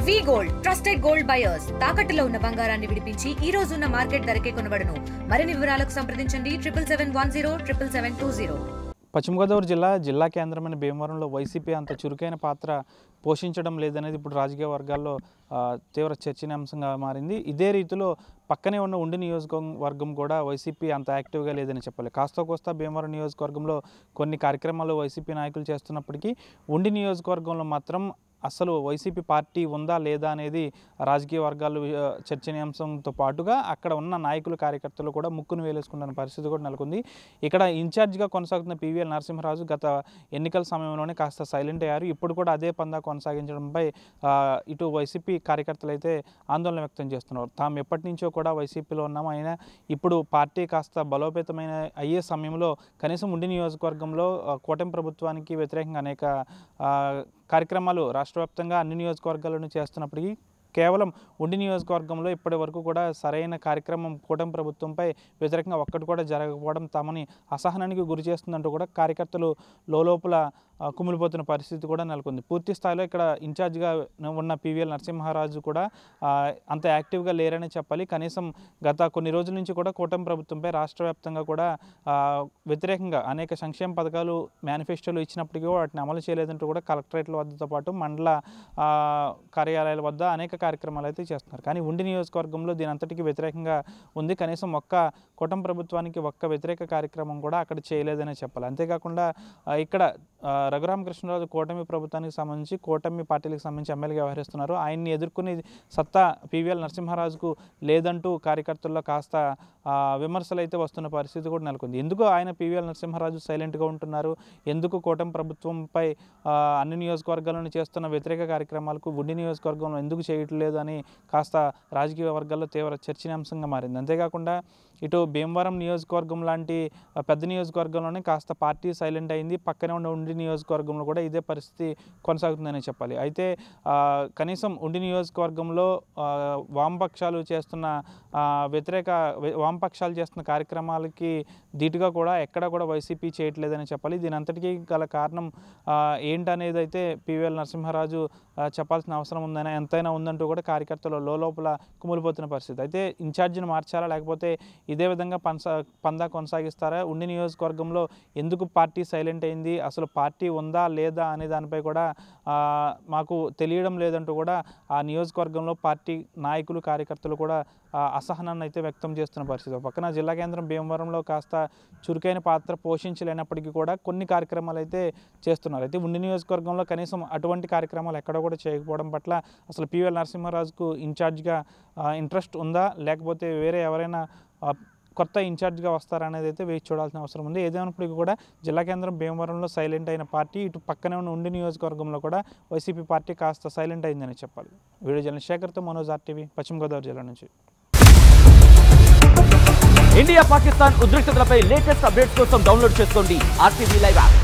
వి gold trusted gold buyers తాకట్టులో ఉన్న బంగారాన్ని విడిపించి ఈ రోజు ఉన్న మార్కెట్ ధరకే కొనబడును. మరిన్ని వివరాలకు సంప్రదించండి 7710 పశ్చిమ గోదావరి జిల్లా కేంద్రమైన భీమవరంలో వైసీపీ అంత చురుకైన పాత్ర పోషించడం లేదనేది ఇప్పుడు రాజకీయ వర్గాల్లో తీవ్ర చర్చనీయాంశంగా మారింది. ఇదే రీతిలో పక్కనే ఉన్న ఉండి నియోజకవర్గం కూడా వైసీపీ అంత యాక్టివ్గా లేదని చెప్పాలి. కాస్త కోస్తా భీమవరం నియోజకవర్గంలో కొన్ని కార్యక్రమాలు వైసీపీ నాయకులు చేస్తున్నప్పటికీ ఉండి నియోజకవర్గంలో మాత్రం అసలు వైసీపీ పార్టీ ఉందా లేదా అనేది రాజకీయ వర్గాలు చర్చనీయాంశంతో పాటుగా అక్కడ ఉన్న నాయకులు కార్యకర్తలు కూడా ముక్కును వేలేసుకుంటున్న పరిస్థితి కూడా నెలకొంది. ఇక్కడ ఇన్ఛార్జిగా కొనసాగుతున్న పివిఎల్ నరసింహరాజు గత ఎన్నికల సమయంలోనే కాస్త సైలెంట్ అయ్యారు. ఇప్పుడు కూడా అదే పందా కొనసాగించడంపై ఇటు వైసీపీ కార్యకర్తలు అయితే ఆందోళన వ్యక్తం చేస్తున్నారు. తాము ఎప్పటి నుంచో కూడా వైసీపీలో ఉన్నాము, అయినా ఇప్పుడు పార్టీ కాస్త బలోపేతమైన అయ్యే సమయంలో కనీసం ఉండి నియోజకవర్గంలో కూటమి ప్రభుత్వానికి వ్యతిరేకంగా అనేక కార్యక్రమాలు రాష్ట్ర వ్యాప్తంగా అన్ని నియోజకవర్గాలను చేస్తున్నప్పటికీ కేవలం ఉండి నియోజకవర్గంలో ఇప్పటి వరకు కూడా సరైన కార్యక్రమం కూటమి ప్రభుత్వంపై వ్యతిరేకంగా ఒక్కటి కూడా జరగకపోవడం తమని అసహనానికి గురి చేస్తుందంటూ కూడా కార్యకర్తలు లోపల కుమిలిపోతున్న పరిస్థితి కూడా నెలకొంది. పూర్తి స్థాయిలో ఇక్కడ ఇన్ఛార్జిగా ఉన్న పివిఎల్ నరసింహరాజు కూడా అంత యాక్టివ్గా లేరని చెప్పాలి. కనీసం గత కొన్ని రోజుల నుంచి కూడా కూటమి ప్రభుత్వంపై రాష్ట్ర వ్యాప్తంగా కూడా వ్యతిరేకంగా అనేక సంక్షేమ పథకాలు మేనిఫెస్టోలు ఇచ్చినప్పటికీ వాటిని అమలు చేయలేదంటూ కూడా కలెక్టరేట్ల వద్దతో పాటు మండల కార్యాలయాల వద్ద అనేక కార్యక్రమాలు అయితే చేస్తున్నారు. కానీ ఉండి నియోజకవర్గంలో దీని అంతటికీ వ్యతిరేకంగా ఉంది. కనీసం ఒక్క కూటమి ప్రభుత్వానికి ఒక్క వ్యతిరేక కార్యక్రమం కూడా అక్కడ చేయలేదనే చెప్పాలి. అంతేకాకుండా ఇక్కడ రఘురామకృష్ణరాజు కూటమి ప్రభుత్వానికి సంబంధించి కూటమి పార్టీలకు సంబంధించి ఎమ్మెల్యేగా వ్యవహరిస్తున్నారు. ఆయన్ని ఎదుర్కొనే సత్తా పివిఎల్ నరసింహరాజుకు లేదంటూ కార్యకర్తల్లో కాస్త విమర్శలు అయితే వస్తున్న పరిస్థితి కూడా నెలకొంది. ఎందుకు ఆయన పివిఎల్ నరసింహరాజు సైలెంట్గా ఉంటున్నారు, ఎందుకు కూటమి ప్రభుత్వంపై అన్ని నియోజకవర్గాలను చేస్తున్న వ్యతిరేక కార్యక్రమాలకు ఉండి నియోజకవర్గంలో ఎందుకు చేయట్లేదు అని కాస్త రాజకీయ వర్గాల్లో తీవ్ర చర్చనీయాంశంగా మారింది. అంతేకాకుండా ఇటు భీమవరం నియోజకవర్గం లాంటి పెద్ద నియోజకవర్గంలోనే కాస్త పార్టీ సైలెంట్ అయింది. పక్కనే ఉన్న ఉండి నియోజకవర్గంలో కూడా ఇదే పరిస్థితి కొనసాగుతుందని చెప్పాలి. అయితే కనీసం ఉండి నియోజకవర్గంలో వామపక్షాలు చేస్తున్న వామపక్షాలు చేస్తున్న కార్యక్రమాలకి ధీటుగా కూడా ఎక్కడా కూడా వైసీపీ చేయట్లేదని చెప్పాలి. దీని అంతటికీ గల కారణం ఏంటనేది అయితే పివిఎల్ నరసింహరాజు చెప్పాల్సిన అవసరం ఉందని ఎంతైనా ఉందంటూ కూడా కార్యకర్తలు లోపల కుమిలిపోతున్న పరిస్థితి. అయితే ఇన్ఛార్జిని మార్చాలా లేకపోతే ఇదే విధంగా పందా కొనసాగిస్తారా, ఉండి నియోజకవర్గంలో ఎందుకు పార్టీ సైలెంట్ అయింది, అసలు పార్టీ ఉందా లేదా అనే దానిపై కూడా మాకు తెలియడం లేదంటూ కూడా ఆ నియోజకవర్గంలో పార్టీ నాయకులు కార్యకర్తలు కూడా అసహనాన్ని అయితే వ్యక్తం చేస్తున్న పరిస్థితి. పక్కన జిల్లా కేంద్రం భీమవరంలో కాస్త చురుకైన పాత్ర పోషించలేనప్పటికీ కూడా కొన్ని కార్యక్రమాలు అయితే చేస్తున్నారు. అయితే ఉండి నియోజకవర్గంలో కనీసం అటువంటి కార్యక్రమాలు ఎక్కడ కూడా చేయకపోవడం పట్ల అసలు పివిఎల్ నరసింహరాజుకు ఇన్ఛార్జ్గా ఇంట్రెస్ట్ ఉందా లేకపోతే వేరే ఎవరైనా కొత్త ఇన్ఛార్జ్గా వస్తారనేది అయితే వేచి చూడాల్సిన అవసరం ఉంది. ఏదైనప్పటికీ కూడా జిల్లా కేంద్రం భీమవరంలో సైలెంట్ అయిన పార్టీ ఇటు పక్కనే ఉన్న ఉండి నియోజకవర్గంలో కూడా వైసీపీ పార్టీ కాస్త సైలెంట్ అయిందని చెప్పాలి. వీడియో జర్నలిస్ట్ శేఖర్తో మనోజ్ RTV, పశ్చిమ గోదావరి జిల్లా నుంచి. ఇండియా పాకిస్తాన్ ఉద్రిక్తతలపై లేటెస్ట్ అప్డేట్స్ కోసం డౌన్లోడ్ చేసుకోండి RTV లైవ్ యాప్.